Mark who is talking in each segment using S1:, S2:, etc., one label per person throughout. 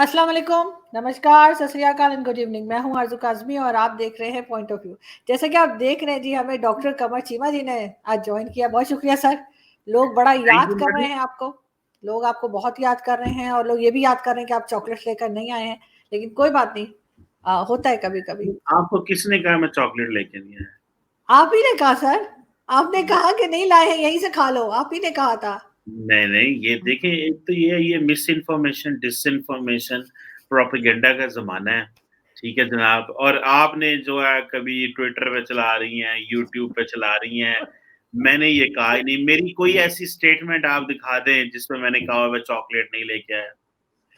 S1: अस्सलाम वालेकुम, नमस्कार, सत श्री अकाल एंड गुड इवनिंग। मैं हूँ आरज़ू काज़मी और आप देख रहे हैं पॉइंट ऑफ व्यू। जैसा कि आप देख रहे हैं जी, हमें डॉक्टर कमर चीमा जी ने आज जॉइन किया। बहुत शुक्रिया सर। लोग बड़ा
S2: थैंक
S1: याद
S2: यू
S1: कर रहे
S2: मैडम।
S1: हैं आपको। लोग आपको बहुत याद कर रहे हैं और लोग ये भी याद कर रहे हैं कि आप चॉकलेट्स लेकर नहीं आए हैं, लेकिन कोई बात नहीं, होता है कभी-कभी।
S2: आपको किसने कहा मैं चॉकलेट लेके नहीं आया?
S1: आप ही ने कहा सर, आपने कहा कि नहीं लाए हैं, यहीं से खा लो, आप ही ने कहा था।
S2: नहीं, ये देखें, एक तो ये मिस इन्फॉर्मेशन, डिसइन्फॉर्मेशन, प्रोपेगेंडा का ज़माना है, ठीक है जनाब? और आपने जो है कभी ट्विटर पे चला रही हैं, यूट्यूब पे चला रही हैं, मैंने ये कहा ही नहीं। मेरी कोई ऐसी स्टेटमेंट आप दिखा दें जिसमें मैंने कहा हो मैं चॉकलेट नहीं लेके आया।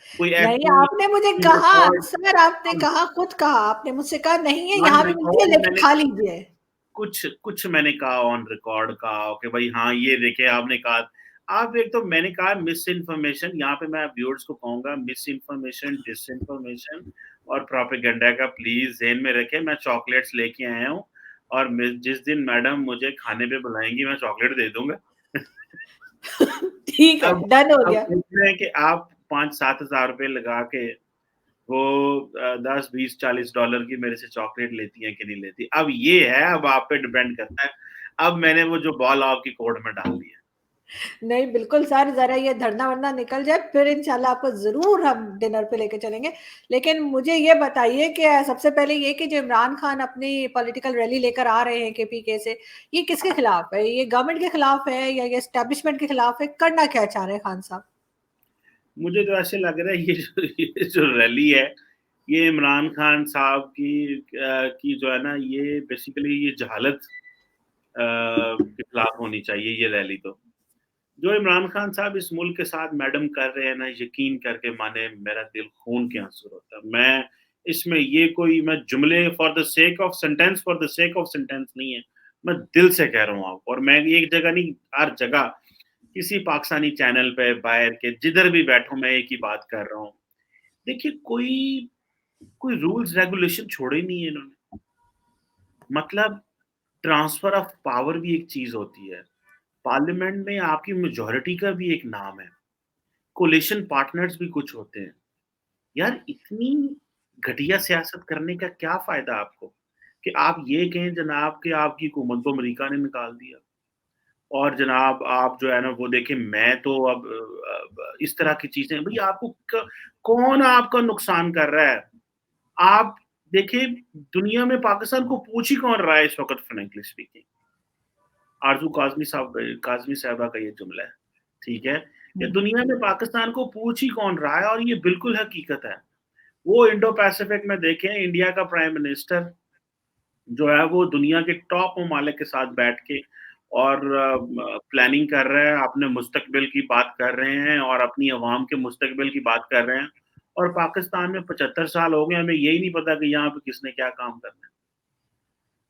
S2: कोई
S1: नहीं,
S2: ऐसी
S1: आपने मुझे कहा
S2: रिकॉर्ड
S1: सर, आपने
S2: ऑन
S1: कहा, खुद कहा आपने मुझसे कहा नहीं है,
S2: ऑन
S1: यहाँ भी मिलती है,
S2: रिकॉर्ड
S1: लेके
S2: मैंने
S1: खा लीजिए।
S2: कुछ कुछ मैंने कहा ऑन रिकॉर्ड कहा कि भाई हाँ, ये देखिए आपने कहा। आप एक तो मैंने कहा मिस इन्फॉर्मेशन, यहाँ पे मैं व्यूअर्स को कहूँगा मिस इन्फॉर्मेशन, डिसइन्फॉर्मेशन और प्रोपेगेंडा का प्लीज़ ज़हन में रखें। मैं चॉकलेट्स लेके आया हूँ और जिस दिन मैडम मुझे खाने पे बुलाएँगी मैं चॉकलेट दे दूँगा।
S1: ठीक है,
S2: अब
S1: डन हो
S2: अब
S1: गया।
S2: पूछना है कि आप 5-7 हज़ार रुपए लगा के वो 10, 20, $40 की मेरे से चॉकलेट लेती हैं कि नहीं लेती। अब ये है, अब आप पे डिपेंड करता है। अब मैंने वो जो बॉल आपकी कोर्ट में डाल दी है।
S1: नहीं, बिल्कुल सर, ज़रा ये धरना-वरना निकल जाए, फिर इंशाल्लाह आपको ज़रूर हम डिनर पे लेके चलेंगे। लेकिन मुझे ये बताइए कि सबसे पहले ये कि जो इमरान खान अपनी पॉलिटिकल रैली लेकर आ रहे हैं केपीके से, ये किसके खिलाफ है? ये गवर्नमेंट के खिलाफ है या ये एस्टेब्लिशमेंट के खिलाफ है? करना क्या चाह रहे हैं खान साहब?
S2: मुझे तो ऐसे लग रहा है ये जो रैली है, ये इमरान खान साहब की जो है ना, ये बेसिकली ये जहालत के खिलाफ होनी चाहिए ये रैली तो। जो इमरान खान साहब इस मुल्क के साथ मैडम कर रहे हैं ना, यकीन करके माने मेरा दिल खून के आंसू रोता है। मैं इसमें ये कोई मैं जुमले for the sake of sentence नहीं है। मैं दिल से कह रहा हूँ आपको, और मैं एक जगह नहीं, हर जगह किसी पाकिस्तानी चैनल पे बाहर के जिधर भी बैठूँ मैं एक ही बात कर रहा हूँ। देखिए, कोई कोई रूल्स रेगुलेशन छोड़े नहीं है इन्होंने। मतलब ट्रांसफर ऑफ पावर भी एक चीज़ होती है। पार्लियामेंट में आपकी मेजॉरिटी का भी एक नाम है। कोलिशन पार्टनर्स भी कुछ होते हैं। यार, इतनी घटिया सियासत करने का क्या फ़ायदा आपको? कि आप ये कहें जनाब कि आपकी हुकूमत को अमेरिका ने निकाल दिया और जनाब आप जो है ना वो देखें, मैं तो अब इस तरह की चीज़ें भई आपको कौन आपका नुकसान कर रहा है? आप देखिए, दुनिया में पाकिस्तान को पूछ ही कौन रहा है इस वक़्त, फ्रैंकली स्पीकिंग। आरज़ू काज़मी साहिबा का ये जुमला है, ठीक है? कि
S1: हुँ।
S2: दुनिया में पाकिस्तान को पूछ ही कौन रहा है, और ये बिल्कुल हकीकत है। वो इंडो पैसिफिक में देखें, इंडिया का प्राइम मिनिस्टर जो है वो दुनिया के टॉप ममालिक के साथ बैठ के और प्लानिंग कर रहे हैं, अपने मुस्तकबिल की बात कर रहे हैं और अपनी अवाम के मुस्तकबिल की बात कर रहे हैं। और पाकिस्तान में 75 साल हो गए, हमें यही नहीं पता कि यहाँ पे किसने क्या काम करना है।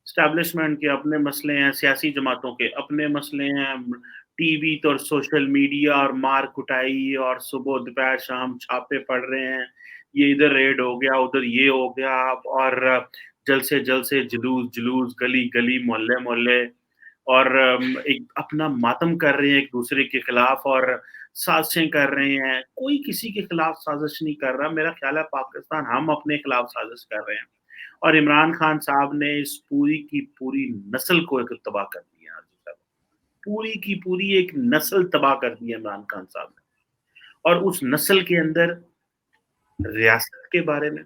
S2: एस्टेब्लिशमेंट के अपने मसले हैं, सियासी जमातों के अपने मसले हैं, टीवी तो और सोशल मीडिया और मार कुटाई और सुबह दोपहर शाम छापे पड़ रहे हैं। ये इधर रेड हो गया, उधर ये हो गया, और जल्द से जुलूस, गली-गली, मोहल्ले-मोहल्ले, और एक अपना मातम कर रहे हैं एक-दूसरे के खिलाफ और साज़िशें कर रहे हैं। कोई किसी के खिलाफ साज़िश नहीं कर रहा। मेरा ख़्याल है पाकिस्तान हम अपने खिलाफ साज़िश कर रहे हैं। और इमरान खान साहब ने इस पूरी की पूरी नस्ल को एक तबाह कर दिया आज़ू साहब। पूरी की पूरी एक नस्ल तबाह कर दी है इमरान खान साहब ने। और उस नस्ल के अंदर रियासत के बारे में,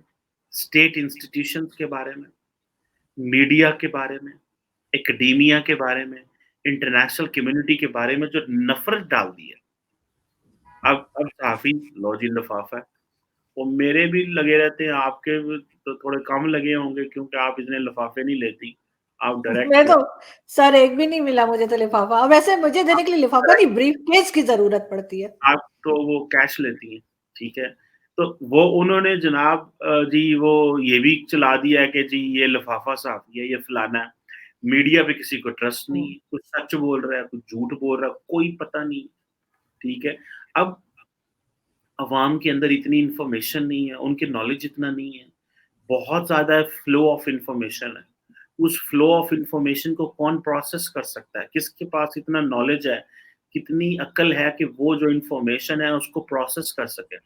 S2: स्टेट इंस्टीट्यूशंस के बारे में, मीडिया के बारे में, एकेडेमिया के बारे में, इंटरनेशनल कम्युनिटी के बारे में जो नफ़रत डाल दी है। अब सहाफ़ी लो जी लिफ़ाफ़ा है। वो मेरे भी लगे रहते हैं, आपके भी तो थोड़े कम लगे होंगे क्योंकि आप इतने लिफ़ाफ़े नहीं लेती। आप
S1: मैं
S2: डायरेक्ट
S1: तो सर, एक भी नहीं मिला मुझे तो लिफ़ाफ़ा। वैसे मुझे देने के लिए लिफ़ाफ़ा नहीं, ब्रीफ़केस की ज़रूरत पड़ती है।
S2: आप तो वो कैश लेती हैं, ठीक है? तो वो उन्होंने जनाब जी वो ये भी चला दिया है कि जी ये लिफ़ाफ़ा साफ़ी है, ये फलाना है। मीडिया पे किसी को ट्रस्ट नहीं
S1: हुँ।
S2: है, कुछ सच बोल रहा है, कुछ झूठ बोल रहा है, कोई पता नहीं, ठीक है? अब अवाम के अंदर इतनी इन्फॉर्मेशन नहीं है, उनकी नॉलेज इतना नहीं है, बहुत ज़्यादा फ्लो ऑफ इन्फॉर्मेशन है। उस फ्लो ऑफ इन्फॉर्मेशन को कौन प्रोसेस कर सकता है? किसके पास इतना नॉलेज है, कितनी अक्ल है कि वो जो इन्फॉर्मेशन है उसको प्रोसेस कर सके?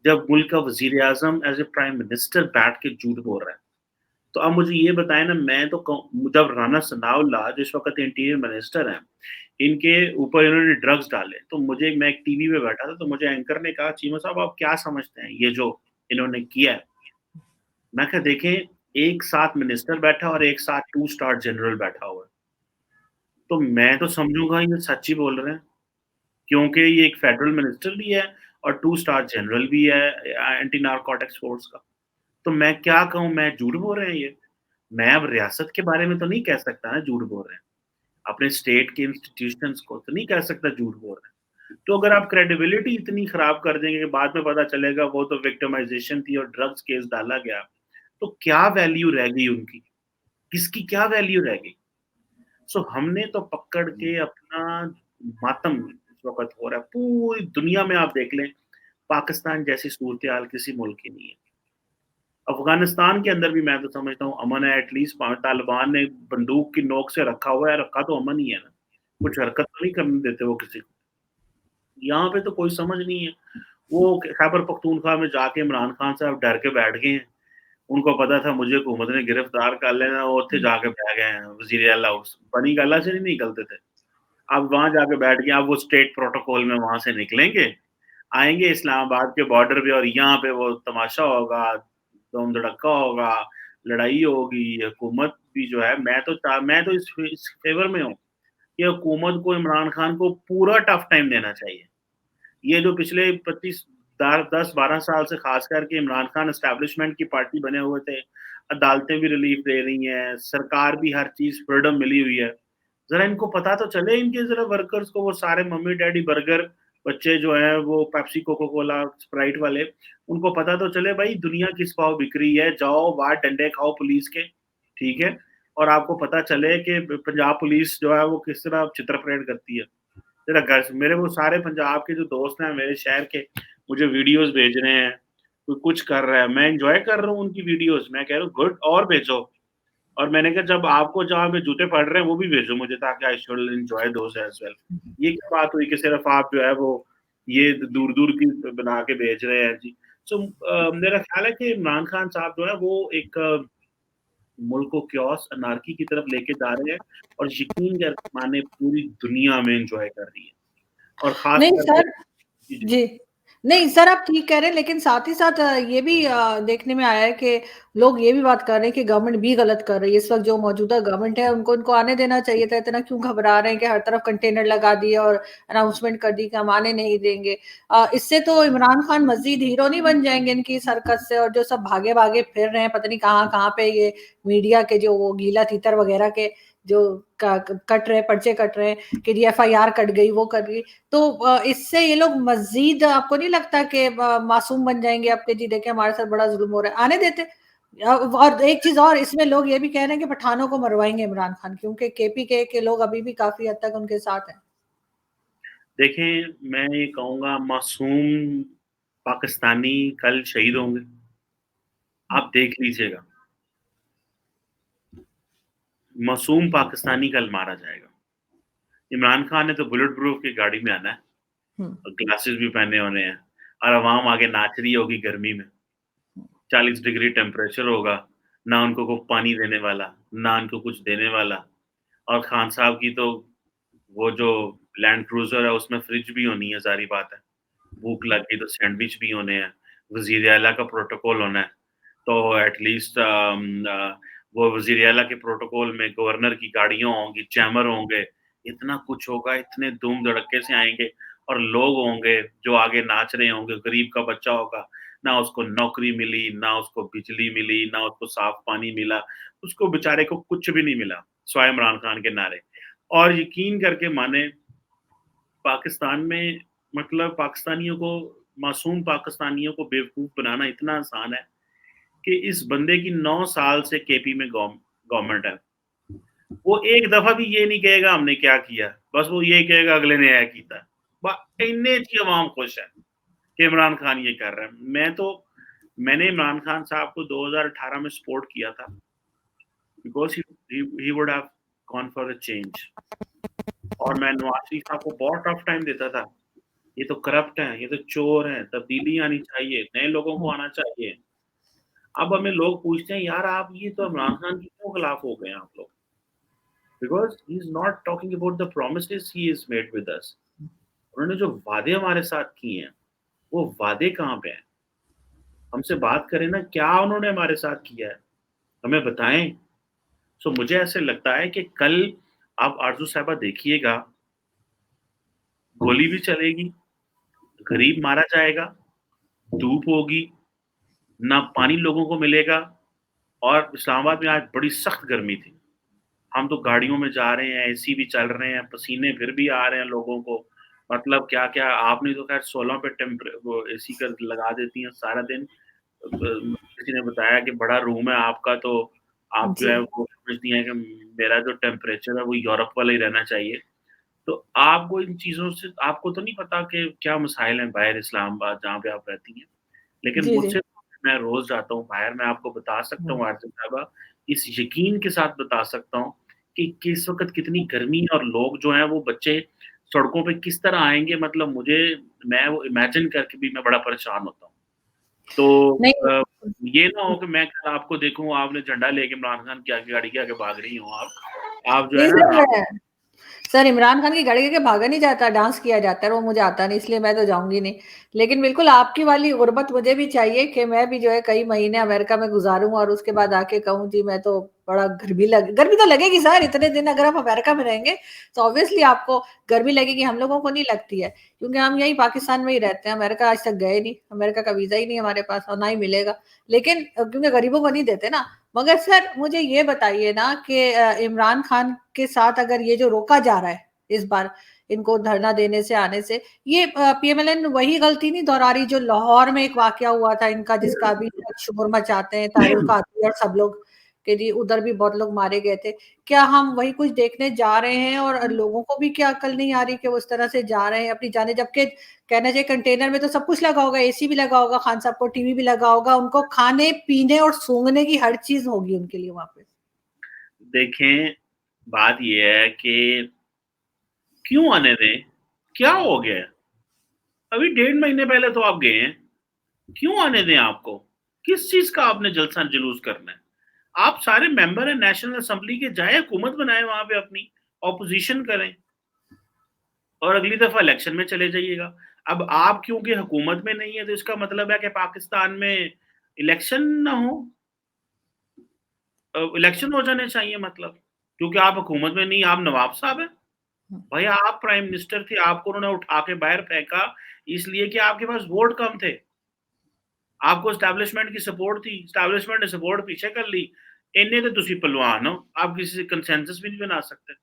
S2: जब मुल्क का वज़ीर-ए-आज़म एज़ ए प्राइम मिनिस्टर बैठ के झूठ बोल रहा है। तो आप मुझे ये बताएँ ना, मैं तो कहूँ जब राणा सनाउल्लाह जिस वक़्त इंटीरियर मिनिस्टर हैं, इनके ऊपर इन्होंने ड्रग्स डाले, तो मैं एक टीवी पे बैठा था, तो मुझे एंकर ने कहा, "चीमा साहब आप क्या समझते हैं ये जो इन्होंने किया है?" मैं कहा देखें, एक साथ मिनिस्टर बैठा और एक साथ 2 स्टार जनरल बैठा हुआ है। तो मैं तो समझूँगा ये सच ही बोल रहे हैं, क्योंकि ये एक फेडरल मिनिस्टर भी है और 2 स्टार जनरल भी है एंटी नारकोटिक्स फोर्स का। तो मैं क्या कहूँ, मैं झूठ बोल रहे हैं ये? मैं अब रियासत के बारे में तो नहीं कह सकता ना झूठ बोल रहे हैं। अपने स्टेट के इंस्टीट्यूशंस को तो नहीं कह सकता झूठ बोल रहे हैं। तो अगर आप क्रेडिबिलिटी इतनी खराब कर देंगे कि बाद में पता चलेगा वो तो विक्टिमाइज़ेशन थी और ड्रग्स केस डाला गया, तो क्या वैल्यू रह गई उनकी? किसकी क्या वैल्यू रह गई? सो हमने तो पकड़ के अपना मातम इस वक़्त हो रहा है। पूरी दुनिया में आप देख लें, पाकिस्तान जैसी सूरत-ए-हाल किसी मुल्क की नहीं है। अफ़गानिस्तान के अंदर भी मैं तो समझता हूँ अमन है, एटलीस्ट तालिबान ने बंदूक की नोक से रखा हुआ है, रखा तो अमन ही है ना। कुछ हरकत तो नहीं करने देते वो किसी को। यहाँ पे तो कोई समझ नहीं है। वो खैबर पख्तूनख्वा में जाके इमरान खान साहब डर के बैठ गए हैं। उनको पता था मुझे हुकूमत ने गिरफ्तार कर लेना, वो उत्थे जाके बैठ गए हैं वज़ीर आला हाउस। बनी गल्ला से नहीं निकलते थे। अब वहाँ जाके बैठ गए, अब वो स्टेट प्रोटोकॉल में वहाँ से निकलेंगे, आएँगे इस्लामाबाद के बॉर्डर पे और यहाँ पे वो तमाशा होगा, धूम-धड़क्का होगा, लड़ाई होगी, हुकूमत भी जो है मैं तो इस फ़ेवर में हूँ कि हुकूमत को इमरान खान को पूरा टफ टाइम देना चाहिए। ये जो पिछले 25 दार 10-12 साल से ख़ास करके इमरान खान एस्टेब्लिशमेंट की पार्टी बने हुए थे, अदालतें भी रिलीफ़ दे रही हैं, सरकार भी हर चीज़ फ्रीडम मिली हुई है। ज़रा इनको पता तो चले इनके ज़रा वर्कर्स को, वो सारे मम्मी-डैडी बर्गर बच्चे जो हैं वो पेप्सी, कोका कोला, स्प्राइट वाले, उनको पता तो चले भाई दुनिया किस भाव बिक रही है, जाओ बाहर डंडे खाओ पुलिस के, ठीक है? और आपको पता चले कि पंजाब पुलिस जो है वो किस तरह चित्र परेड करती है। ज़रा घर से मेरे वो सारे पंजाब के जो दोस्त हैं मेरे शहर के, मुझे वीडियोज़ भेज रहे हैं, कोई कुछ कर रहा है, मैं एन्जॉय कर रहा हूँ उनकी वीडियोज़, मैं कह रहा हूँ गुड और भेजो। और मैंने कहा जब आपको जहाँ पे जूते पड़ रहे हैं वो भी भेजो मुझे ताकि I should enjoy those as well. ये क्या बात हुई कि सिर्फ़ आप जो है वो ये दूर-दूर की बना के भेज रहे हैं जी। सो मेरा ख़्याल है कि इमरान खान साहब जो है वो एक मुल्क को chaos अनार्की की तरफ लेके जा रहे हैं और यकीन कर माने पूरी दुनिया में एन्जॉय कर रही है और ख़ास
S1: नहीं
S2: करके
S1: सर।
S2: जी, जी।
S1: जी। नहीं सर, आप ठीक कह रहे हैं, लेकिन साथ ही साथ ये भी देखने में आया है कि लोग ये भी बात कर रहे हैं कि गवर्नमेंट भी गलत कर रही है। इस वक़्त जो मौजूदा गवर्नमेंट है, उनको इनको आने देना चाहिए था। इतना क्यों घबरा रहे हैं कि हर तरफ कंटेनर लगा दिए और अनाउंसमेंट कर दी कि हम आने नहीं देंगे। इससे तो इमरान खान मज़ीद हीरो नहीं बन जाएँगे इनकी इस हरकत से, और जो सब भागे-भागे फिर रहे हैं, पता नहीं कहाँ-कहाँ पे, ये मीडिया के जो वो गीला-तीतर वगैरह के जो क कट रहे हैं, पर्चे कट रहे हैं कि जी एफआईआर कट गई, वो कट गई। तो इससे ये लोग मज़ीद, आपको नहीं लगता कि मासूम बन जाएँगे अब कि जी देखें हमारे साथ बड़ा ज़ुल्म हो रहा है, आने देते। और एक चीज़ और, इसमें लोग ये भी कह रहे हैं कि पठानों को मरवाएँगे इमरान खान, क्योंकि केपीके के लोग अभी भी काफ़ी हद तक उनके साथ हैं।
S2: देखें, मैं ये कहूँगा मासूम पाकिस्तानी कल शहीद होंगे। आप देख लीजिएगा। मासूम पाकिस्तानी कल मारा जाएगा। इमरान खान ने तो बुलेट प्रूफ की गाड़ी में आना है
S1: हुँ।
S2: और ग्लासेस भी पहने होने हैं और अवाम आगे नाच रही होगी गर्मी में। 40 डिग्री टेम्परेचर होगा, ना उनको कोई पानी देने वाला, ना उनको कुछ देने वाला। और खान साहब की तो वो जो लैंड क्रूज़र है उसमें फ्रिज भी होनी है, ज़ाहिर बात है। भूख लगी तो सैंडविच भी होने हैं, वज़ीर आला का प्रोटोकॉल होना है। तो एटलीस्ट वो वज़ीर आला के प्रोटोकॉल में गवर्नर की गाड़ियाँ होंगी, चैमर होंगे, इतना कुछ होगा, इतने धूम-धड़क्के से आएँगे और लोग होंगे जो आगे नाच रहे होंगे, गरीब का बच्चा होगा, ना उसको नौकरी मिली, ना उसको बिजली मिली, ना उसको साफ पानी मिला, उसको बेचारे को कुछ भी नहीं मिला, सिवाय इमरान खान के नारे। और यकीन करके माने पाकिस्तान में मतलब पाकिस्तानियों को मासूम पाकिस्तानियों को बेवकूफ़ बनाना इतना आसान है कि इस बंदे की 9 साल से केपी में गवर्नमेंट है। वो एक दफ़ा भी ये नहीं कहेगा हमने क्या किया, बस वो ये कहेगा अगले ने ये कीता। ब इन्ने च अवाम खुश है कि इमरान खान ये कर रहा है। मैंने इमरान खान साहब को 2018 में सपोर्ट किया था because he would have gone for a change और मैं नवाज़ शरीफ साहब को बहुत टफ टाइम देता था। ये तो करप्ट हैं, ये तो चोर हैं, तब्दीली आनी चाहिए, नए लोगों को
S1: हुँ,
S2: आना चाहिए। अब हमें लोग पूछते हैं, यार आप ये तो इमरान खान के क्यों खिलाफ हो गए आप लोग? Because he is not talking about the promises he is made with us. उन्होंने जो वादे हमारे साथ किए हैं, वो वादे कहाँ पे हैं? हमसे बात करें ना, क्या उन्होंने हमारे साथ किया है? हमें बताएँ। सो मुझे ऐसे लगता है कि कल आप आरज़ू साहिबा देखिएगा, गोली भी चलेगी, गरीब मारा जाएगा, धूप होगी, ना पानी लोगों को मिलेगा और इस्लामाबाद में आज बड़ी सख्त गर्मी थी। हम तो गाड़ियों में जा रहे हैं, एसी भी चल रहे हैं, पसीने फिर भी आ रहे हैं लोगों को। मतलब क्या-क्या आपने तो ख़ैर 16 पे वो एसी का लगा देती हैं सारा दिन। किसी ने बताया कि बड़ा रूम है आपका तो आप जो
S1: जी।
S2: है वो समझती हैं कि मेरा जो टेम्परेचर है वो यूरोप वाला ही रहना चाहिए। तो आपको इन चीज़ों से आपको तो नहीं पता कि क्या मसाइल हैं बाहर इस्लामाबाद जहाँ पे आप रहती हैं। लेकिन
S1: जी, जी।
S2: मुझसे मैं रोज़ जाता हूँ बाहर, मैं आपको बता सकता
S1: हुँ।
S2: हूँ आसिफ साहबा, इस यकीन के साथ बता सकता हूँ कि किस वक़्त कितनी गर्मी है और लोग जो हैं वो बच्चे सड़कों पे किस तरह आएँगे मतलब मुझे मैं वो इमेजिन करके भी मैं बड़ा परेशान होता हूँ। तो
S1: नहीं
S2: अ, ये ना हो कि मैं कल आपको देखूँ आपने झंडा लेके इमरान खान की आगे गाड़ी के आगे भाग रही हो आप। आप जो है
S1: नहीं
S2: ना आप
S1: सर, सर इमरान खान की गाड़ी के भागा नहीं जाता, डांस किया जाता है, वो मुझे आता नहीं इसलिए मैं तो जाऊँगी नहीं। लेकिन बिल्कुल आपकी वाली गुर्बत मुझे भी चाहिए कि मैं भी जो है कई महीने अमेरिका में गुज़ारूँ और उसके बाद आके कहूँ जी मैं तो बड़ा गर्मी तो लगेगी सर इतने दिन अगर आप अमेरिका में रहेंगे, तो ऑब्वियसली आपको गर्मी लगेगी, हम लोगों को नहीं लगती है। क्योंकि हम यहीं पाकिस्तान में ही रहते हैं, अमेरिका आज तक गए नहीं, अमेरिका का वीज़ा ही नहीं हमारे पास और ना ही मिलेगा। लेकिन क्योंकि गरीबों को नहीं देते ना, मगर सर मुझे ये बताइए ना कि इमरान खान के साथ अगर ये जो रोका जा रहा है इस बार इनको धरना देने से आने से ये पीएमएलएन वही गलती नहीं दोहरा रही जो लाहौर में एक वाकया हुआ था इनका जिसका अभी शोर मचाते हैं तारुल कादरी और सब लोग कि जी उधर भी बहुत लोग मारे गए थे। क्या हम वही कुछ देखने जा रहे हैं और लोगों को भी क्या अकल नहीं आ रही कि वो उस तरह से जा रहे हैं अपनी जाने जबकि कहना चाहिए कंटेनर में तो सब कुछ लगा होगा, एसी भी लगा होगा, खान साहब को टीवी भी लगा होगा, उनको खाने पीने और सूंघने की हर चीज होगी उनके लिए वहां पे।
S2: देखें, बात ये है कि क्यों आने दें? क्या हो गया है? अभी 1.5 महीने पहले तो आप गए हैं। क्यों आने दें आपको? किस चीज़ का आपने जलसा-जुलूस करना है? आप सारे मेंबर हैं नेशनल असेंबली के, जाएँ हुकूमत बनाएँ वहाँ पे अपनी, ऑपोज़िशन करें और अगली दफ़ा इलेक्शन में चले जाइएगा। अब आप क्योंकि हुकूमत में नहीं है, तो इसका मतलब है कि पाकिस्तान में इलेक्शन ना हो? इलेक्शन हो जाने चाहिए मतलब, क्योंकि आप हुकूमत में नहीं, आप नवाब साहब हैं। भाई आप प्राइम मिनिस्टर थे, आपको उन्होंने उठा के बाहर फेंका इसलिए कि आपके पास वोट कम थे। आपको एस्टैब्लिशमेंट की सपोर्ट थी, एस्टैब्लिशमेंट ने सपोर्ट पीछे कर ली। इन्ने तो तुसी पहलवान हो, आप किसी से कंसेंसस भी नहीं बना सकते।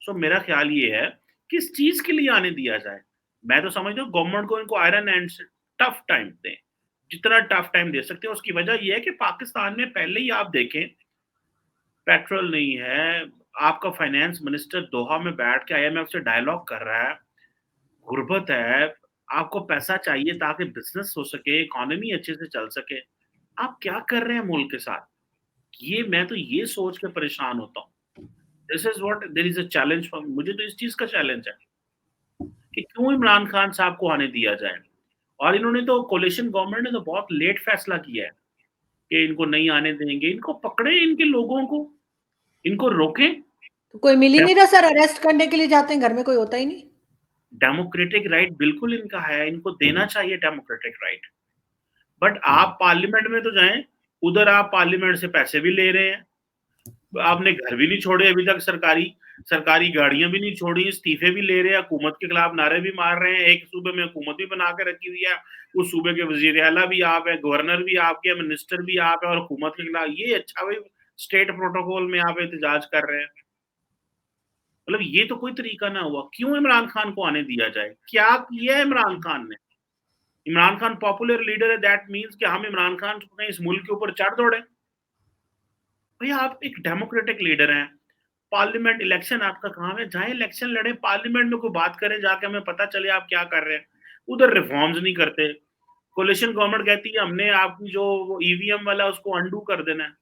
S2: सो मेरा ख्याल ये है, किस चीज़ के लिए आने दिया जाए? मैं तो समझता हूँ गवर्नमेंट को इनको आयरन हैंड से टफ टाइम दें। जितना टफ टाइम दे सकते हैं, उसकी वजह ये है कि पाकिस्तान में पहले ही आप देखें, पेट्रोल नहीं है, आपका फाइनेंस मिनिस्टर दोहा में बैठ के आईएमएफ से डायलॉग कर रहा है, गुर्बत है, आपको पैसा चाहिए ताकि बिज़नेस हो सके, इकोनॉमी अच्छे से चल सके। आप क्या कर रहे हैं मुल्क के साथ? ये मैं तो ये सोच के परेशान होता हूँ। This is what there is a challenge for me मुझे तो इस चीज़ का चैलेंज है कि क्यों इमरान खान साहब को आने दिया जाए? और इन्होंने तो कोalition गवर्नमेंट ने तो बहुत लेट फैसला किया है कि इनको नहीं आने देंगे। इनको पकड़ें इनके लोगों को, इनको रोकें।
S1: तो कोई मिल ही
S2: डेम
S1: नहीं रहा सर, अरेस्ट करने के लिए जाते हैं, घर में कोई होता ही नहीं।
S2: डेमोक्रेटिक राइट बिल्कुल इनका है, इनको देना चाहिए डेमोक्रेटिक राइट। बट आप पार्लियामेंट में तो जाएँ, उधर आप पार्लियामेंट से पैसे भी ले रहे हैं। आपने घर भी नहीं छोड़े अभी तक सरकारी सरकारी गाड़ियाँ भी नहीं छोड़ी, इस्तीफ़े भी ले रहे हैं, हुकूमत के खिलाफ नारे भी मार रहे हैं। एक सूबे में हुकूमत भी बना के रखी हुई है, उस सूबे के वज़ीर-ए-आला भी आप हैं, गवर्नर भी आपके हैं, मिनिस्टर भी आप हैं और हुकूमत के खिलाफ ये अच्छा भाई स्टेट प्रोटोकॉल में आप एहतजाज कर रहे हैं। मतलब ये तो कोई तरीका ना हुआ। क्यों इमरान खान को आने दिया जाए? क्या किया है इमरान खान ने? इमरान खान पॉपुलर लीडर है दैट मीन्स कि हम इमरान खान को कहीं इस मुल्क के ऊपर चढ़ दौड़े? भैया आप एक डेमोक्रेटिक लीडर हैं, पार्लियामेंट इलेक्शन आपका काम है, जाएँ इलेक्शन लड़ें, पार्लियामेंट में कोई बात करें जाके हमें पता चले आप क्या कर रहे हैं। उधर रिफॉर्म्स नहीं करते। कोalition गवर्नमेंट कहती है हमने आपकी जो वो ईवीएम वाला उसको अनडू कर देना है।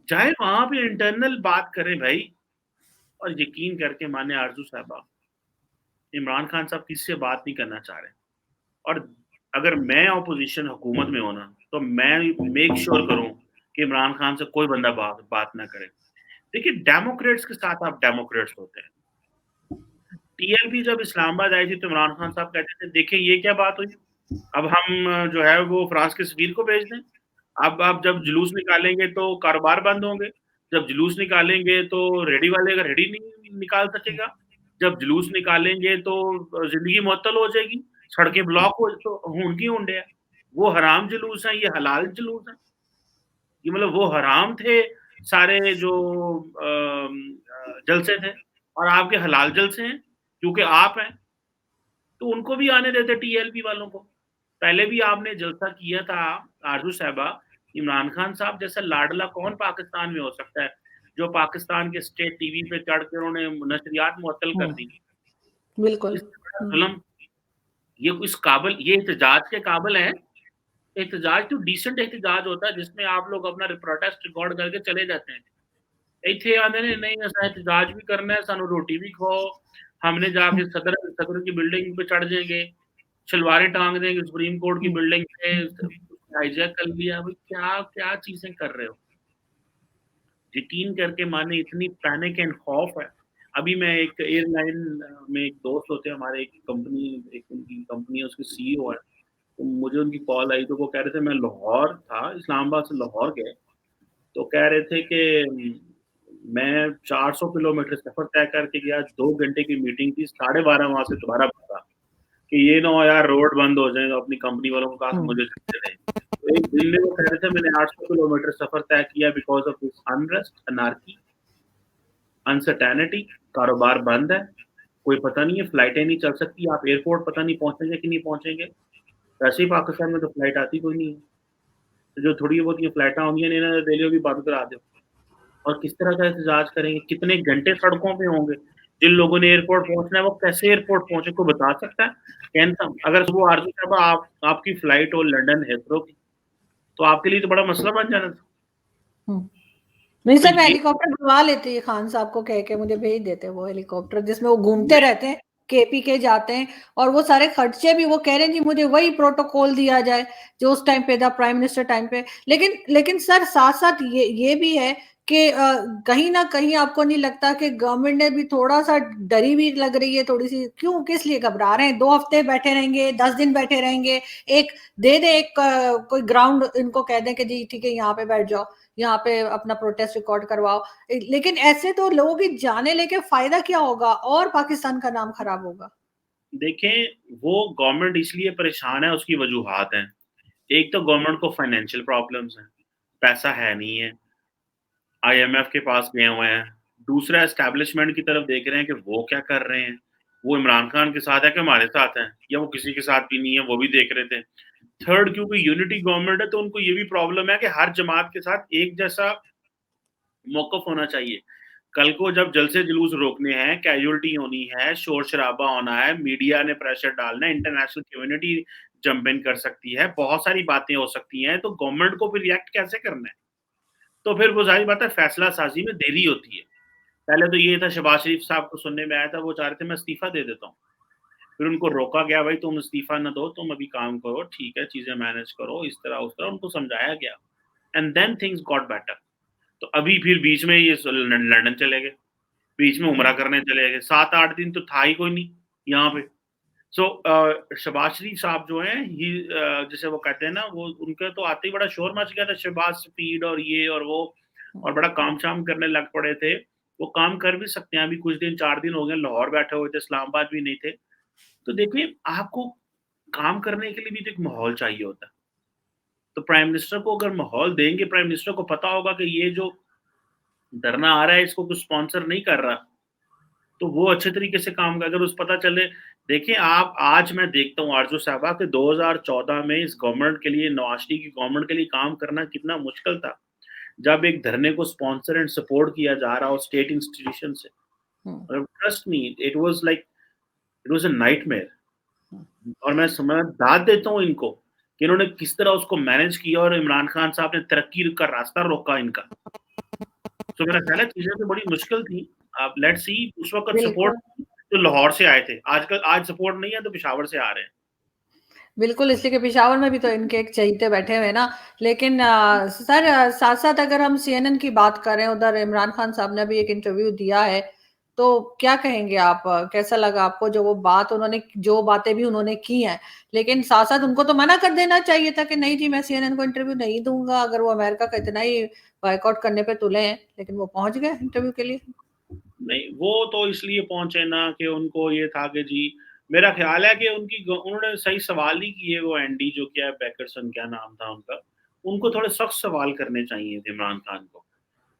S2: जाएँ वहाँ पे इंटरनल बात करें भाई और यकीन करके माने आरज़ू साहबा, इमरान खान साहब किसी से बात नहीं करना चाह रहे, और अगर मैं ऑपोजिशन हुकूमत में होना तो मैं मेक श्योर करूं कि इमरान खान से कोई बंदा बात ना करे। देखिए, डेमोक्रेट्स के साथ आप डेमोक्रेट्स होते हैं। टीएलपी जब इस्लामाबाद आई थी तो इमरान खान साहब कहते थे, देखिए ये क्या बात हुई, अब हम जो है वो फ्रांस के सफीर को भेज दें। अब जब जुलूस निकालेंगे तो कारोबार बंद होंगे, जब जुलूस निकालेंगे तो रेडी वाले का रेडी नहीं निकाल सकेगा, जब जुलूस निकालेंगे तो जिंदगी मुअत्तल हो जाएगी, सड़कें ब्लॉक हो तो उनकी होंडे है। वो हराम जुलूस है, ये हलाल जुलूस है। ये मतलब वो हराम थे सारे जो जलसे थे, और आपके हलाल जलसे हैं क्योंकि आप हैं, तो उनको भी आने देते टीएलपी वालों को। पहले भी आपने जलसा किया था आरजू साहबा, इमरान खान साहब जैसा लाडला कौन पाकिस्तान में हो सकता है, जो पाकिस्तान के स्टेट टीवी पे चढ़ के उन्होंने नशरियात मुअत्तल कर दी।
S1: बिल्कुल।
S2: इससे बड़ा जुल्म ये इस काबिल, ये एहतजाज के काबिल है। एहतजाज तो डिसेंट एहतजाज होता है जिसमें आप लोग अपना प्रोटेस्ट रिकॉर्ड करके चले जाते हैं। ਇੱਥੇ ਆਂਦੇ ਨੇ नहीं ऐसा एहतजाज भी करना है, सानू रोटी भी खाओ, हमने जाके सदर की बिल्डिंग पे चढ़ जाएंगे, शलवारें टांग देंगे सुप्रीम कोर्ट की बिल्डिंग पे, हाईजैक कर लिया। भाई क्या क्या चीजें कर रहे हो, यकीन करके माने इतनी पैनिक एंड खौफ है। अभी मैं एक एयरलाइन में एक दोस्त होते हैं हमारे, एक कंपनी, एक उनकी कंपनी है, उसके सीईओ है, तो मुझे उनकी कॉल आई तो वो कह रहे थे, मैं लाहौर था, इस्लामाबाद से लाहौर गए, तो कह रहे थे कि मैं 400 किलोमीटर सफर तय करके गया, 2 घंटे की मीटिंग थी, 12:30 वहां से दोबारा भागा कि ये ना हो यार रोड बंद हो जाए, तो अपनी कंपनी वालों को कहा कि मुझे छुट्टी दें। तो एक दिन में वो कह रहे थे मैंने 800 किलोमीटर सफर तय किया because of this unrest, anarchy, uncertainty, कारोबार बंद है, कोई पता नहीं है, फ्लाइटें नहीं चल सकती, आप एयरपोर्ट पता नहीं पहुंचेंगे कि नहीं पहुंचेंगे। वैसे ही पाकिस्तान में तो फ्लाइट आती कोई नहीं है, तो जो थोड़ी बहुत ये फ्लाइटें होंगी इन्हें दिल्ली भी बंद करा दो। और किस तरह का एहतजाज करेंगे, कितने घंटे सड़कों पे होंगे, जिन लोगों ने एयरपोर्ट पहुंचना है वो कैसे एयरपोर्ट पहुंचे, कोई बता सकता है? कैंसम अगर वो आरजू साहब आपकी फ्लाइट हो लंदन हेथरो की, तो आपके लिए तो बड़ा मसला बन जाना था।
S1: नहीं
S2: तो
S1: सर, मैं
S2: ये
S1: हेलीकॉप्टर बुलवा लेती है, खान साहब को कह के मुझे भेज देते वो हेलीकॉप्टर जिसमें वो घूमते रहते हैं, केपी के जाते हैं, और वो सारे खर्चे भी वो कह रहे हैं जी मुझे वही प्रोटोकॉल दिया जाए जो उस टाइम पे था, प्राइम मिनिस्टर टाइम पे। लेकिन लेकिन सर साथ साथ ये भी है कि कहीं ना कहीं आपको नहीं लगता कि गवर्नमेंट ने भी थोड़ा सा डरी भी लग रही है थोड़ी सी, क्यों किस लिए घबरा रहे हैं? 2 हफ्ते बैठे रहेंगे, 10 दिन बैठे रहेंगे, एक दे दे एक कोई ग्राउंड इनको कह दें कि जी ठीक है यहाँ पे बैठ जाओ, यहाँ पे अपना प्रोटेस्ट रिकॉर्ड करवाओ। लेकिन ऐसे तो लोगों की जाने लेके फायदा क्या होगा, और पाकिस्तान का नाम खराब होगा।
S2: देखें, वो गवर्नमेंट इसलिए परेशान है, उसकी वजूहात हैं। एक तो गवर्नमेंट को फाइनेंशियल प्रॉब्लम्स हैं, पैसा है नहीं है, आईएमएफ के पास गए हुए हैं। दूसरा, एस्टैब्लिशमेंट की तरफ देख रहे हैं कि वो क्या कर रहे हैं, वो इमरान खान के साथ है कि हमारे साथ हैं, या वो किसी के साथ भी नहीं है, वो भी देख रहे थे। थर्ड, क्योंकि यूनिटी गवर्नमेंट है तो उनको ये भी प्रॉब्लम है कि हर जमात के साथ एक जैसा मौकफ होना चाहिए। कल को जब जलसे जुलूस रोकने हैं, कैजुअलिटी होनी है, शोर शराबा होना है, मीडिया ने प्रेशर डालना है, इंटरनेशनल कम्युनिटी जंप इन कर सकती है, बहुत सारी बातें हो सकती हैं, तो गवर्नमेंट को फिर रिएक्ट कैसे करना है? तो फिर वो जाहिर बात है फैसला साजी में देरी होती है। पहले तो ये था, शहबाज शरीफ साहब को सुनने में आया था, वो चाह रहे थे मैं इस्तीफा दे देता हूँ, फिर उनको रोका गया, भाई तुम इस्तीफा ना दो, तुम अभी काम करो, ठीक है, चीजें मैनेज करो, इस तरह उस तरह उनको समझाया गया, and then things got better. तो अभी फिर बीच में ये लंदन चले गए, बीच में उमरा करने चले गए, 7-8 दिन तो था ही कोई नहीं यहाँ पे। सो शहबाज शरीफ साहब जो हैं, जैसे वो कहते हैं ना, वो उनका तो आते ही बड़ा शोर मच गया था, शहबाज स्पीड और ये और वो, और बड़ा काम शाम करने लग पड़े थे। वो काम कर भी सकते हैं, अभी कुछ दिन 4 दिन हो गए लाहौर बैठे हुए थे, इस्लामाबाद भी नहीं थे। तो देखिए, आपको काम करने के लिए भी तो एक माहौल चाहिए होता है। तो प्राइम मिनिस्टर को अगर माहौल देंगे, प्राइम मिनिस्टर को पता होगा कि ये जो धरना आ रहा है इसको कुछ स्पॉन्सर नहीं कर रहा, तो वो अच्छे तरीके से काम कर, अगर उस पता चले। देखिए, आप आज मैं देखता हूँ आरजू साहबा के 2014 में इस गवर्नमेंट के लिए, नवाज शरीफ की गवर्नमेंट के लिए काम करना कितना मुश्किल था, जब एक धरने को स्पॉन्सर एंड सपोर्ट किया जा रहा हो स्टेट इंस्टीट्यूशन से। Trust me, it was like, it was a nightmare. और मैं समझ दाद देता हूँ इनको कि इन्होंने किस तरह उसको मैनेज किया, और इमरान खान साहब ने तरक्की का रास्ता रोका इनका। तो मेरा ख्याल है चीजें तो बड़ी मुश्किल थी। आप लेट्स सी, उस वक्त
S1: बिल्कुल।
S2: सपोर्ट जो लाहौर से आए थे, आजकल आज सपोर्ट नहीं है तो पेशावर से आ रहे हैं।
S1: बिल्कुल, इसलिए कि पेशावर में भी तो इनके एक चहीते बैठे हुए हैं ना। लेकिन सर साथ-साथ अगर हम सीएनएन की बात करें, उधर इमरान खान साहब ने भी एक इंटरव्यू दिया है, तो क्या कहेंगे आप? कैसा लगा आपको जो वो बात उन्होंने जो बातें भी उन्होंने की हैं? लेकिन साथ-साथ उनको तो मना कर देना चाहिए था कि नहीं जी मैं सीएनएन को इंटरव्यू नहीं दूँगा, अगर वो अमेरिका का इतना ही बॉयकॉट करने पे तुले हैं, लेकिन वो पहुँच गए इंटरव्यू के लिए।
S2: नहीं, वो तो इसलिए पहुँचे ना कि उनको ये था कि जी मेरा ख़्याल है कि उन्होंने सही सवाल नहीं किए वो एंडी जो क्या है पैकरसन क्या नाम था उनका, उनको थोड़े सख्त सवाल करने चाहिए थे इमरान खान को,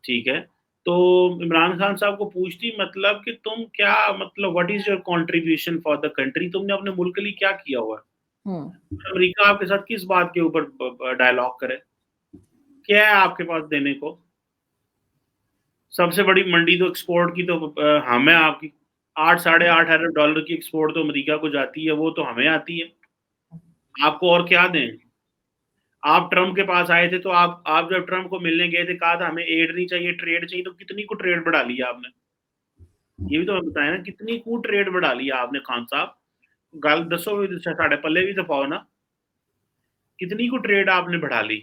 S2: ठीक है? तो इमरान खान साहब को पूछती मतलब कि तुम क्या मतलब what is your contribution for the country तुमने अपने मुल्क के लिए क्या किया हुआ है?
S1: हुँ।
S2: अमेरिका आपके साथ किस बात के ऊपर ब ब डायलॉग करे? क्या है आपके पास देने को? सबसे बड़ी मंडी तो एक्सपोर्ट की तो हम है आपकी। 8 साढ़े 8 अरब डॉलर की एक्सपोर्ट तो अमेरिका को जाती है, वो तो हमें आती है। आपको और क्या दें? आप ट्रम्प के पास आए थे तो आप जब ट्रम्प को मिलने गए थे, कहा था हमें एड नहीं चाहिए, ट्रेड चाहिए, तो कितनी को ट्रेड बढ़ा लिया आपने? ये भी तो हमें बताएँ ना, कितनी को ट्रेड बढ़ा लिया आपने खान साहब? गल दसो भी साढ़े पल्ले भी तो पाओ ना। कितनी को ट्रेड आपने बढ़ा ली?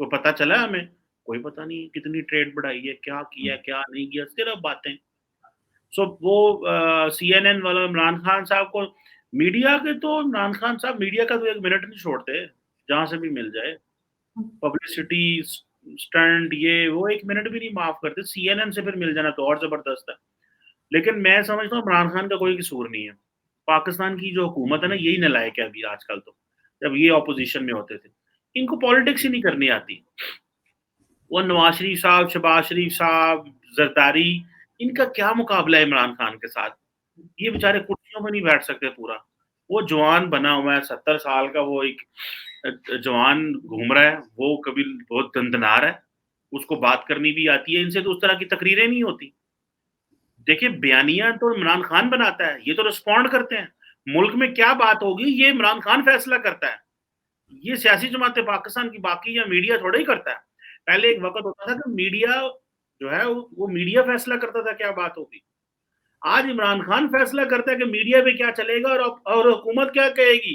S2: कोई पता चला हमें? कोई पता नहीं, कितनी ट्रेड बढ़ाई है, क्या किया, क्या नहीं किया, सिर्फ बातें। सो वो सीएनएन वाला इमरान खान साहब को मीडिया के तो इमरान खान साहब मीडिया का तो 1 मिनट नहीं छोड़ते, जहाँ से भी मिल जाए। पब्लिसिटी स्टंट ये वो 1 मिनट भी नहीं माफ़ करते, सीएनएन से फिर मिल जाना तो और ज़बरदस्त है। लेकिन मैं समझता हूँ इमरान खान का कोई कसूर नहीं है। पाकिस्तान की जो हुकूमत है ना, यही नालायक है अभी आजकल तो, जब ये ऑपोज़िशन में होते थे। इनको पॉलिटिक्स ही नहीं करनी आती। वो नवाज़ शरीफ साहब, शहबाज शरीफ साहब, ज़रदारी, इनका क्या मुकाबला है इमरान खान के साथ? ये बेचारे कुर्सियों पे नहीं बैठ सकते पूरा। वो जवान बना हुआ है, 70 साल का वो एक जवान घूम रहा है, वो कभी बहुत दंदनार है, उसको बात करनी भी आती है, इनसे तो उस तरह की तकरीरें नहीं होती। देखिए, बयानिया तो इमरान खान बनाता है, ये तो रिस्पॉन्ड करते हैं। मुल्क में क्या बात होगी, ये इमरान खान फैसला करता है। ये सियासी जमातें पाकिस्तान की बाकी या मीडिया थोड़ा ही करता है। पहले एक वक़्त होता था कि मीडिया जो है वो मीडिया फैसला करता था क्या बात होगी। आज इमरान खान फैसला करता है कि मीडिया पे क्या चलेगा और हुकूमत क्या कहेगी,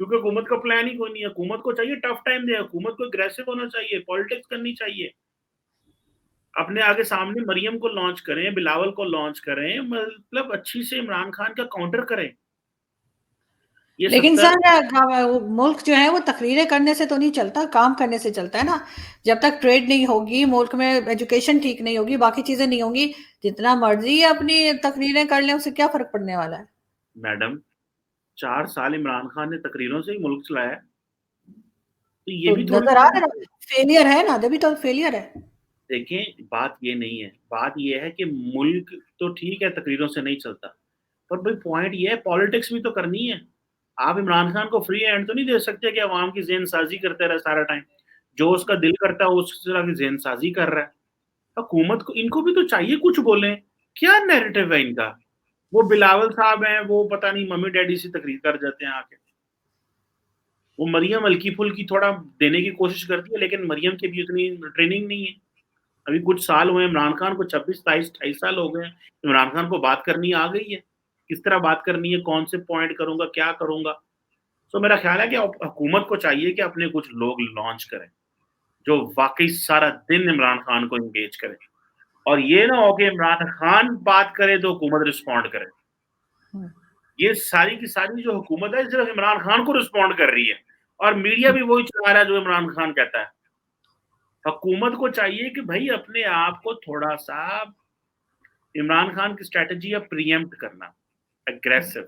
S2: क्योंकि हुकूमत का प्लान ही कोई नहीं है। हुकूमत को चाहिए टफ टाइम दे, हुकूमत को एग्रेसिव होना चाहिए, पॉलिटिक्स करनी चाहिए। अपने आगे सामने मरियम को लॉन्च करें, बिलावल को लॉन्च करें, मतलब अच्छी से इमरान खान का काउंटर करें। ये
S1: लेकिन
S2: 70
S1: सर वो मुल्क जो है वो तकरीरें करने से तो नहीं चलता, काम करने से चलता है ना। जब तक ट्रेड नहीं होगी, मुल्क में एजुकेशन ठीक नहीं होगी, बाकी चीजें नहीं होंगी, जितना मर्जी अपनी तकरीरें कर लें, उससे क्या फर्क पड़ने वाला है?
S2: मैडम 4 साल इमरान खान ने तकरीरों से ही मुल्क चलाया है, तो ये
S1: तो
S2: भी थोड़ी
S1: नजर आ रहा है फेलियर है ना, जब तो फेलियर है।
S2: देखें, बात ये नहीं है, बात ये है कि मुल्क तो ठीक है तकरीरों से नहीं चलता, पर भाई पॉइंट ये है पॉलिटिक्स भी तो करनी है। आप इमरान खान को फ्री हैंड तो नहीं दे सकते कि अवाम की ज़हनसाज़ी करते रहे सारा टाइम। जो उसका दिल करता है उस तरह की ज़हनसाज़ी कर रहा है। हुकूमत को इनको भी तो चाहिए कुछ बोलें, क्या नैरेटिव है इनका? वो बिलावल साहब हैं, वो पता नहीं मम्मी-डैडी से तकरीर कर जाते हैं आके। वो मरियम हल्की-फुल्की थोड़ा देने की कोशिश करती है, लेकिन मरियम की भी उतनी ट्रेनिंग नहीं है। अभी कुछ साल हुए इमरान खान को 26, 23, 28 साल हो गए हैं। इमरान खान को बात करनी आ गई है। किस तरह बात करनी है, कौन से पॉइंट करूँगा, क्या करूँगा? तो मेरा ख़्याल है कि हुकूमत को चाहिए कि अपने कुछ लोग लॉन्च करें, जो वाक़ई सारा दिन इमरान खान को एंगेज करें। और ये ना हो कि इमरान खान बात करे तो हुकूमत रिस्पॉन्ड करे।
S1: हम्म।
S2: ये सारी की सारी जो हुकूमत है सिर्फ़ इमरान खान को रिस्पॉन्ड कर रही है और मीडिया भी वही चला रहा है जो इमरान खान कहता है। हुकूमत को चाहिए कि भई अपने आप को थोड़ा-सा इमरान खान की स्ट्रैटेजी है प्रीएम्प्ट करना, एग्रेसिव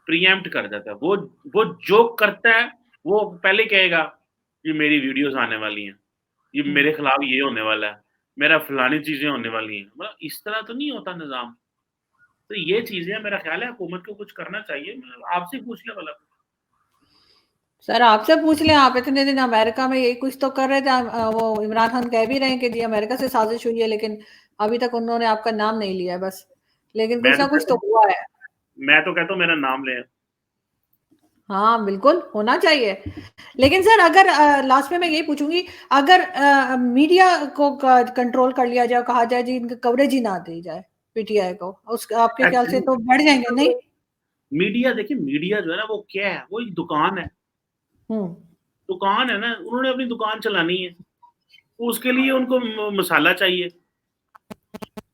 S2: प्रीएम्प्ट कर देता है। वो जो करता है, वो पहले कहेगा, ये मेरी वीडियोज़ आने वाली हैं, ये
S1: हम्म।
S2: मेरे खिलाफ ये होने वाला है, मेरा फलानी चीज़ें होने वाली हैं। मतलब इस तरह तो नहीं होता निज़ाम। तो ये चीज़ें मेरा ख़्याल है हुकूमत को कुछ करना चाहिए। आपसे पूछ लें भला।
S1: सर आपसे पूछ लें, आप इतने दिन अमेरिका में यही कुछ तो कर रहे थे। वो इमरान खान कह भी रहे हैं कि जी अमेरिका से साजिश हुई है, लेकिन अभी तक उन्होंने आपका नाम नहीं लिया है बस। लेकिन
S2: मैं
S1: कुछ
S2: तो
S1: ना कुछ
S2: कहता
S1: तो
S2: हूँ
S1: हुआ है।
S2: मेरा नाम लें।
S1: हाँ, बिल्कुल होना चाहिए। लेकिन सर अगर लास्ट में मैं यही पूछूंगी, अगर मीडिया को कंट्रोल कर लिया जाए, कहा जाए जी इनका कवरेज ही ना दी जाए, पीटीआई को, उस आपके ख्याल से
S2: एक्चुअली
S1: तो बढ़ जाएंगे नहीं?
S2: मीडिया, देखिए मीडिया जो है ना वो क्या है, वो एक दुकान है।
S1: हम्म।
S2: दुकान है ना, उन्होंने अपनी दुकान चलानी है, तो उसके लिए उनको मसाला चाहिए।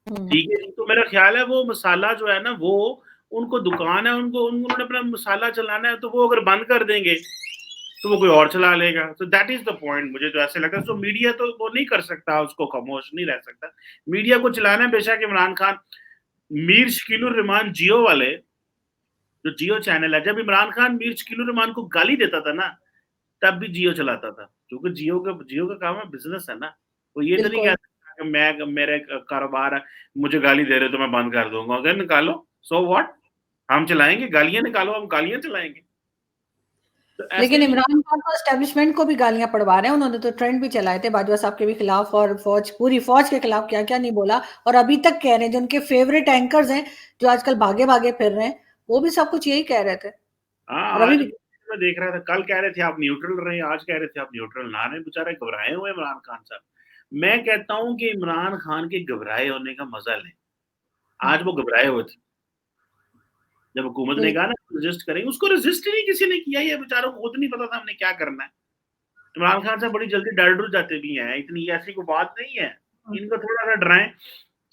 S1: हम्म।
S2: ठीक है जी, तो मेरा ख्याल है वो मसाला जो है ना, वो उनको दुकान है, उन्होंने अपना मसाला चलाना है, तो वो अगर बंद कर देंगे तो वो कोई और चला लेगा। तो दैट इज द पॉइंट, मुझे तो ऐसे लगता है। सो मीडिया तो वो नहीं कर सकता, उसको खामोश नहीं रह सकता। मीडिया को चलाना है बेशक इमरान खान। मीर शकील उर रहमान जियो वाले, जो जियो चैनल है, जब इमरान खान मीर शकील उर रहमान को गाली देता था ना, तब भी जियो चलाता था, क्योंकि जियो का काम है, बिजनेस है ना। वो ये तो नहीं कह
S1: बिल्कुल।
S2: सकता कि मैं, मेरे कारोबार है, मुझे गाली दे रहे हो तो मैं बंद कर दूंगा। अगर निकालो, सो व्हाट, हम चलाएंगे, गालियां निकालो, हम गालियां चलाएंगे। तो ऐसे
S1: लेकिन
S2: नहीं।
S1: इमरान खान तो एस्टेब्लिशमेंट को भी गालियां पड़वा रहे हैं, उन्होंने तो ट्रेंड भी चलाए थे बाजवा साहब के भी खिलाफ, और फौज, पूरी फौज के खिलाफ क्या क्या नहीं बोला। और अभी तक कह रहे हैं, जो उनके फेवरेट एंकर्स हैं, जो आजकल भागे भागे फिर रहे हैं, वो भी सब कुछ यही कह रहे थे।
S2: हाँ,
S1: और अभी
S2: आज
S1: भी।
S2: मैं देख रहा था, कल कह रहे थे आप न्यूट्रल रहे, आज कह रहे थे आप न्यूट्रल ना रहे। बेचारे घबराए हुए इमरान खान साहब। मैं कहता हूं कि इमरान खान के घबराए होने का मजा लें। आज वो घबराए हुए थे, जब हुकूमत ने कहा
S1: बिल्कुल।
S2: ना रेजिस्ट करेंगे, उसको रेजिस्ट ही नहीं किसी ने किया। ये बेचारों को खुद नहीं पता था हमने क्या करना है। इमरान खान साहब बड़ी जल्दी डर डर जाते भी हैं, इतनी ऐसी कोई बात नहीं है। इनको थोड़ा सा डराएं,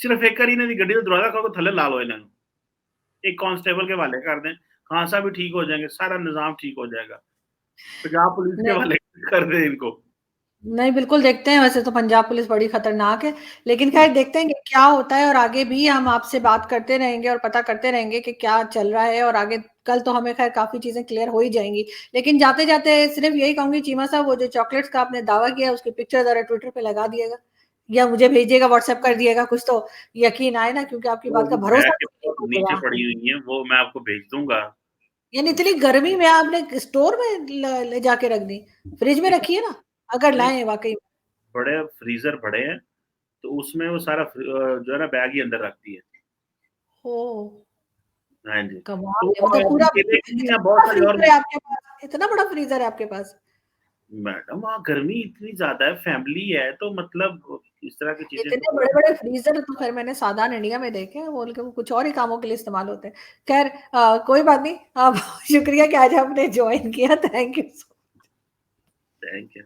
S2: सिर्फ एक करी ने गड्डी का दरवाजा खोल के थल्ले ला लो इन्हें, एक कांस्टेबल के हवाले कर दें, खान भी ठीक हो जाएंगे, सारा निजाम ठीक हो जाएगा। पंजाब पुलिस के
S1: नहीं,
S2: हवाले कर दें इनको।
S1: नहीं, बिल्कुल देखते हैं। वैसे तो पंजाब पुलिस बड़ी खतरनाक है, लेकिन खैर देखते हैं कि क्या होता है। और आगे भी हम आपसे बात करते रहेंगे और पता करते रहेंगे कि क्या चल रहा है। और आगे कल तो हमें खैर काफी चीजें क्लियर हो ही जाएंगी। लेकिन जाते जाते सिर्फ यही कहूंगी, चीमा साहब, वो जो चॉकलेट्स का आपने दावा किया, उसकी पिक्चर जरा ट्विटर पे लगा दिएगा, या मुझे भेजिएगा, व्हाट्सएप कर दिएगा कुछ, तो यकीन आए ना, क्योंकि आपकी
S2: वो
S1: बात का
S2: अभी बैग
S1: भरोसा
S2: के
S1: नहीं
S2: बहुत नीचे
S1: टूटेगा।
S2: पड़ी हुई है, वो मैं आपको भेज दूंगा।
S1: यानी इतनी गर्मी में आपने स्टोर में ले जाके रख दी? फ्रिज में रखिए ना, अगर
S2: नहीं,
S1: लाए वाकई।
S2: बड़े फ्रीजर बड़े हैं, तो उसमें वो सारा जो है ना बैग ही अंदर रखती है।
S1: हो,
S2: हाँ जी,
S1: कमाल
S2: तो
S1: है, मतलब
S2: अभी
S1: पूरा
S2: केले की नहीं है,
S1: इतना
S2: बहुत
S1: बड़ा
S2: सारी और।
S1: फ्रीजर है आपके पास, इतना बड़ा फ्रीजर है आपके पास?
S2: मैडम वहाँ गर्मी इतनी ज्यादा है, फैमिली है, तो मतलब इस तरह की चीजें तो
S1: इतने बड़े बड़े फ्रीजर तो खैर मैंने साधारण इंडिया में देखे हैं, बोल के वो कुछ और ही कामों के लिए इस्तेमाल होते हैं। खैर कोई बात नहीं। आप शुक्रिया कि आज आपने ज्वाइन किया, थैंक यू।
S2: Thank you.